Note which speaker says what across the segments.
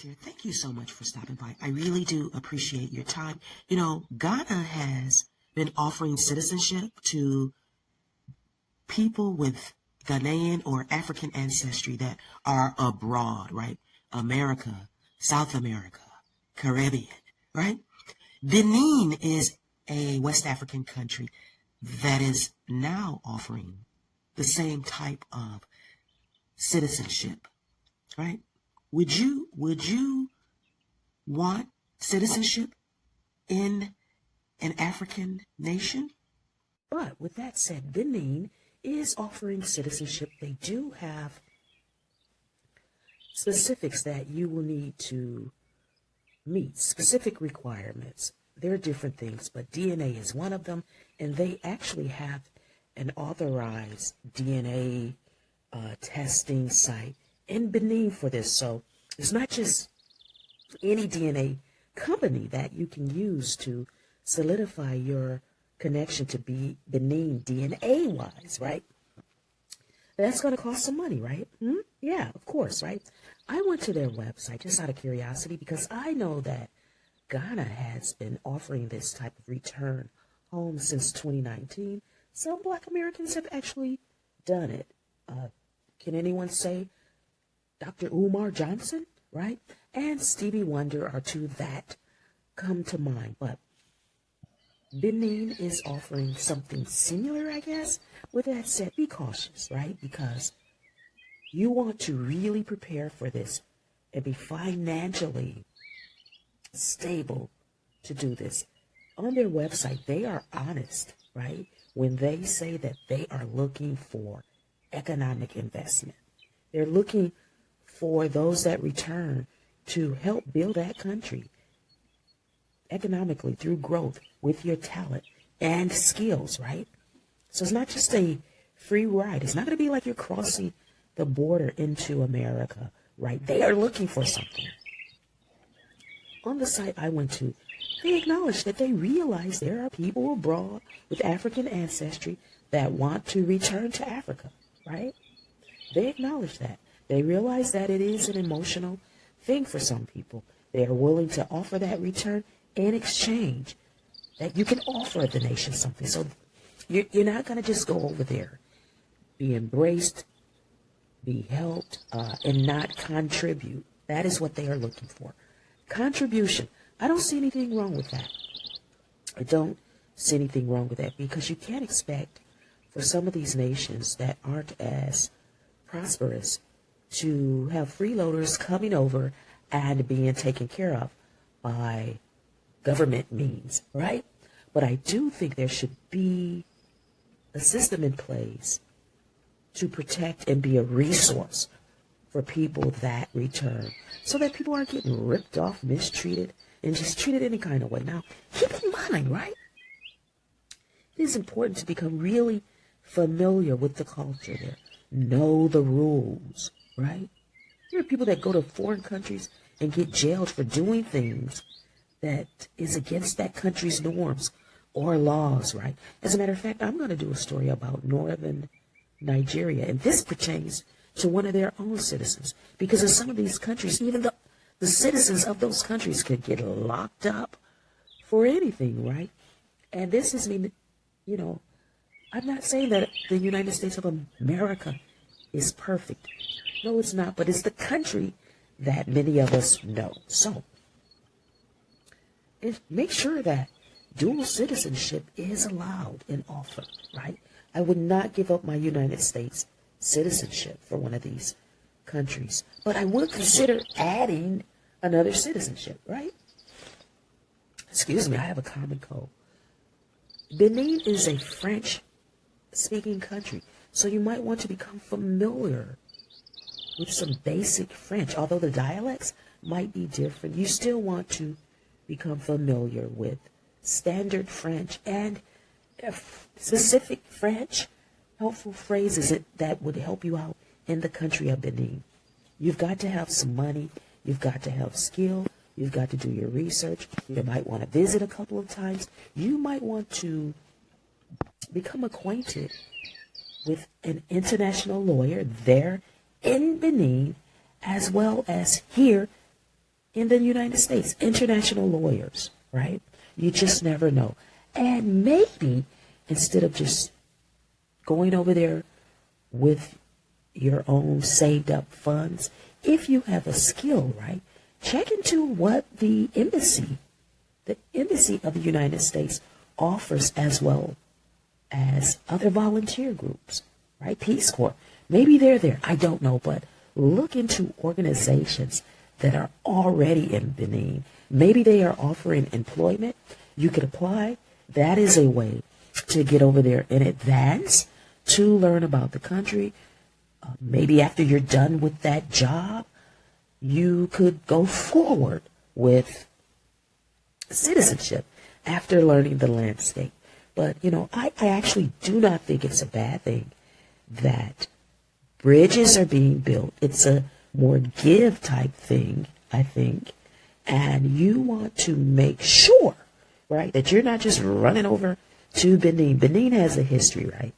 Speaker 1: Here. Thank you so much for stopping by. I really do appreciate your time. You know, Ghana has been offering citizenship to people with Ghanaian or African ancestry that are abroad, right? America, South America, Caribbean, right? Benin is a West African country that is now offering the same type of citizenship, right? Would you want citizenship in an African nation? But with that said, Benin is offering citizenship. They do have specifics that you will need to meet, specific requirements. There are different things, but DNA is one of them, and they actually have an authorized DNA testing site in Benin for this. So it's not just any DNA company that you can use to solidify your connection to be Benin DNA-wise, right? That's going to cost some money, right? Yeah, of course, right? I went to their website just out of curiosity because I know that Ghana has been offering this type of return home since 2019. Some Black Americans have actually done it. Can anyone say Dr. Umar Johnson, right? And Stevie Wonder are two that come to mind. But Benin is offering something similar, I guess. With that said, be cautious, right? Because you want to really prepare for this and be financially stable to do this. On their website, they are honest, right? When they say that they are looking for economic investment. They're looking for those that return to help build that country economically through growth with your talent and skills, right? So it's not just a free ride. It's not going to be like you're crossing the border into America, right? They are looking for something. On the site I went to, they acknowledge that they realize there are people abroad with African ancestry that want to return to Africa, right? They acknowledge that. They realize that it is an emotional thing for some people. They are willing to offer that return in exchange, that you can offer the nation something. So you're not going to just go over there, be embraced, be helped, and not contribute. That is what they are looking for. Contribution. I don't see anything wrong with that. I don't see anything wrong with that because you can't expect for some of these nations that aren't as prosperous to have freeloaders coming over and being taken care of by government means, right? But I do think there should be a system in place to protect and be a resource for people that return so that people aren't getting ripped off, mistreated, and just treated any kind of way. Now, keep in mind, right? It is important to become really familiar with the culture there. Know the rules, right? There are people that go to foreign countries and get jailed for doing things that is against that country's norms or laws, right? As a matter of fact, I'm going to do a story about northern Nigeria, and this pertains to one of their own citizens. Because in some of these countries, even the citizens of those countries could get locked up for anything, right? And this is, I'm not saying that the United States of America is perfect. No, it's not, but it's the country that many of us know. So, make sure that dual citizenship is allowed and offered, right? I would not give up my United States citizenship for one of these countries, but I would consider adding another citizenship, right? Excuse me, I have a common cold. Benin is a French-speaking country, so you might want to become familiar with some basic French. Although the dialects might be different, you still want to become familiar with standard French and specific French helpful phrases that would help you out in the country of Benin. You've got to have some money. You've got to have skill. You've got to do your research. You might want to visit a couple of times. You might want to become acquainted with an international lawyer there in Benin, as well as here in the United States. International lawyers, right? You just never know. And maybe instead of just going over there with your own saved up funds, if you have a skill, right, check into what the embassy of the United States offers, as well as other volunteer groups, right? Peace Corps. Maybe they're there. I don't know, but look into organizations that are already in Benin. Maybe they are offering employment. You could apply. That is a way to get over there in advance to learn about the country. Maybe after you're done with that job, you could go forward with citizenship after learning the landscape. But, I actually do not think it's a bad thing that bridges are being built. It's a more give type thing, I think. And you want to make sure, right, that you're not just running over to Benin. Benin has a history, right?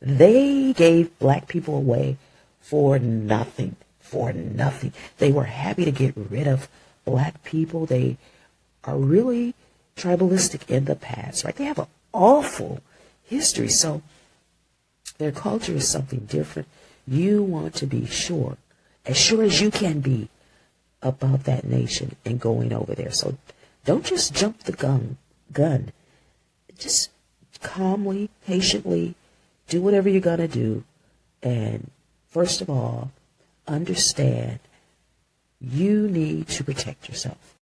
Speaker 1: They gave black people away for nothing, They were happy to get rid of black people. They are really tribalistic in the past, right? They have an awful history. So their culture is something different. You want to be sure as you can be, about that nation and going over there. So don't just jump the gun. Just calmly, patiently, do whatever you're going to do. And first of all, understand you need to protect yourself.